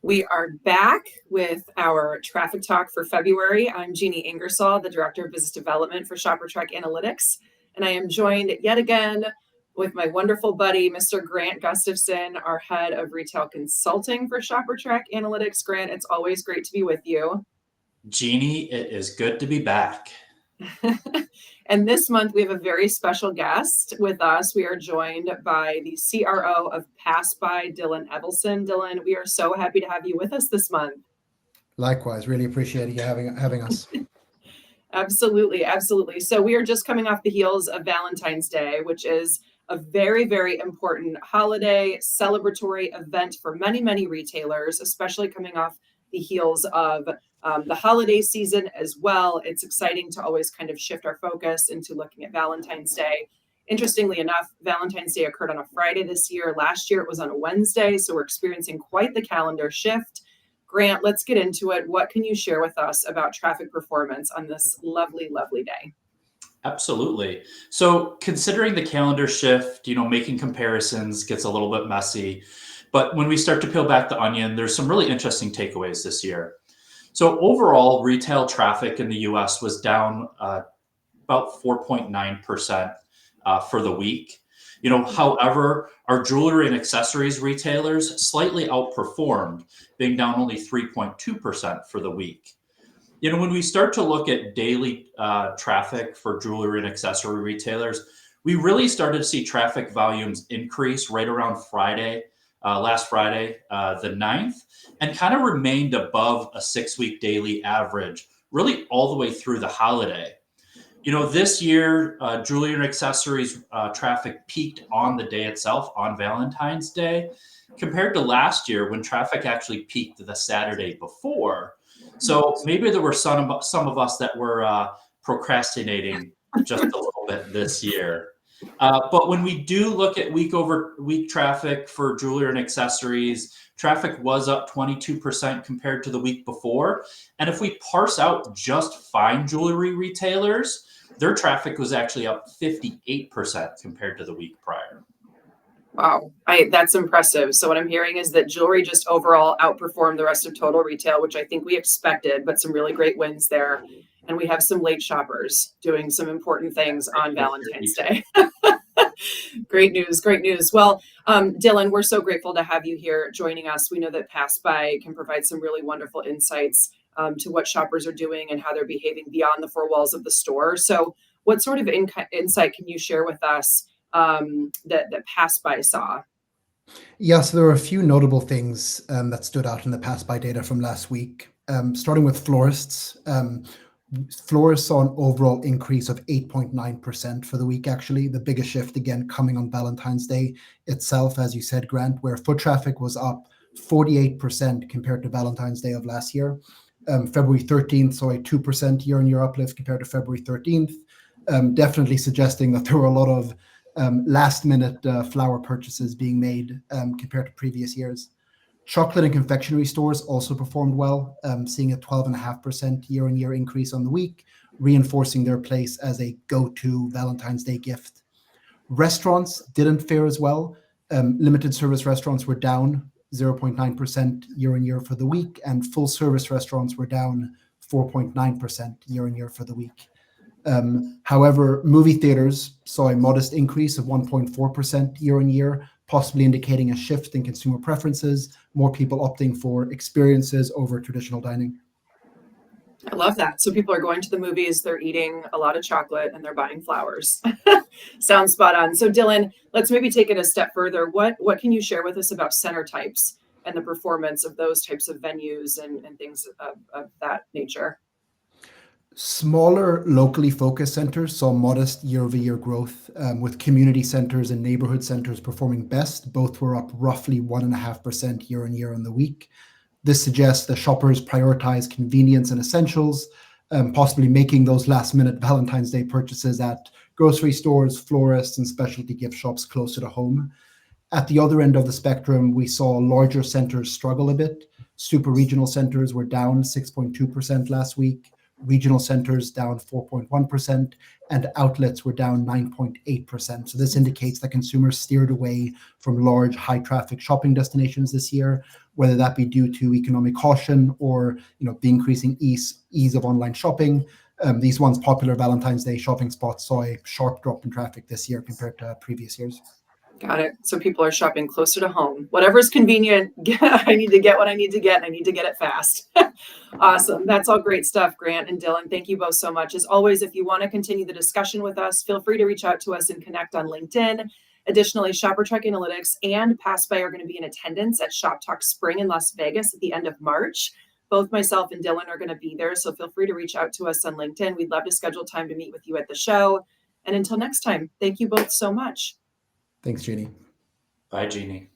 We are back with our traffic talk for February. I'm Jeanne Ingersoll, the Director of Business Development for ShopperTrack Analytics, and I am joined yet again with my wonderful buddy, Mr. Grant Gustafson, our Head of Retail Consulting for ShopperTrack Analytics. Grant, it's always great to be with you. Jeanne, it is good to be back. And this month we have a very special guest with us. We are joined by the CRO of Pass By, Dylan Evaldsson. Dylan, we are so happy to have you with us this month. Likewise, really appreciate you having us. Absolutely, absolutely. So we are just coming off the heels of Valentine's Day, which is a very, very important holiday, celebratory event for many, many retailers, especially coming off the heels of the holiday season as well. It's exciting to always kind of shift our focus into looking at Valentine's Day. Interestingly enough, Valentine's Day occurred on a Friday this year. Last year it was on a Wednesday, so we're experiencing quite the calendar shift. Grant, let's get into it. What can you share with us about traffic performance on this lovely, lovely day? Absolutely. So considering the calendar shift, making comparisons gets a little bit messy. But when we start to peel back the onion, there's some really interesting takeaways this year. So overall, retail traffic in the US was down about 4.9% for the week. However, our jewelry and accessories retailers slightly outperformed, being down only 3.2% for the week. When we start to look at daily traffic for jewelry and accessory retailers, we really started to see traffic volumes increase right around last Friday, the 9th, and kind of remained above a 6-week daily average, really all the way through the holiday. This year, jewelry and accessories traffic peaked on the day itself, on Valentine's Day, compared to last year when traffic actually peaked the Saturday before. So maybe there were some of us that were procrastinating just a little bit this year. But when we do look at week over week traffic for jewelry and accessories, traffic was up 22% compared to the week before. And if we parse out just fine jewelry retailers, their traffic was actually up 58% compared to the week prior. Wow, that's impressive. So what I'm hearing is that jewelry just overall outperformed the rest of total retail, which I think we expected, but some really great wins there. And we have some late shoppers doing some important things on Valentine's Day. Great news, great news. Well, Dylan, we're so grateful to have you here joining us. We know that Pass By can provide some really wonderful insights to what shoppers are doing and how they're behaving beyond the four walls of the store. So what sort of insight can you share with us that Pass By saw? Yeah, so there were a few notable things that stood out in the Pass By data from last week. Starting with florists. Florists saw an overall increase of 8.9% for the week, actually. The biggest shift, again, coming on Valentine's Day itself, as you said, Grant, where foot traffic was up 48% compared to Valentine's Day of last year. February 13th saw a 2% year-on-year uplift compared to February 13th, definitely suggesting that there were a lot of last-minute flower purchases being made compared to previous years. Chocolate and confectionery stores also performed well, seeing a 12.5% year-on-year increase on the week, reinforcing their place as a go-to Valentine's Day gift. Restaurants didn't fare as well. Limited service restaurants were down 0.9% year-on-year for the week, and full-service restaurants were down 4.9% year-on-year for the week. However, movie theaters saw a modest increase of 1.4% year-on-year, possibly indicating a shift in consumer preferences, more people opting for experiences over traditional dining. I love that. So people are going to the movies, they're eating a lot of chocolate, and they're buying flowers. Sounds spot on. So Dylan, let's maybe take it a step further. What can you share with us about center types and the performance of those types of venues and things of that nature? Smaller, locally focused centers saw modest year-over-year growth, with community centers and neighborhood centers performing best. Both were up roughly 1.5% year-on-year on the week. This suggests that shoppers prioritize convenience and essentials, possibly making those last-minute Valentine's Day purchases at grocery stores, florists, and specialty gift shops closer to home. At the other end of the spectrum, we saw larger centers struggle a bit. Super regional centers were down 6.2% last week. regional centers down 4.1%, and outlets were down 9.8%. So this indicates that consumers steered away from large high traffic shopping destinations this year, whether that be due to economic caution or the increasing ease of online shopping. These once popular Valentine's Day shopping spots saw a sharp drop in traffic this year compared to previous years. Got it. So people are shopping closer to home. Whatever's convenient, I need to get what I need to get, and I need to get it fast. Awesome. That's all great stuff, Grant and Dylan. Thank you both so much. As always, if you want to continue the discussion with us, feel free to reach out to us and connect on LinkedIn. Additionally, ShopperTrack Analytics and PassBy are going to be in attendance at Shop Talk Spring in Las Vegas at the end of March. Both myself and Dylan are going to be there, so feel free to reach out to us on LinkedIn. We'd love to schedule time to meet with you at the show. And until next time, thank you both so much. Thanks, Jeannie. Bye, Jeannie.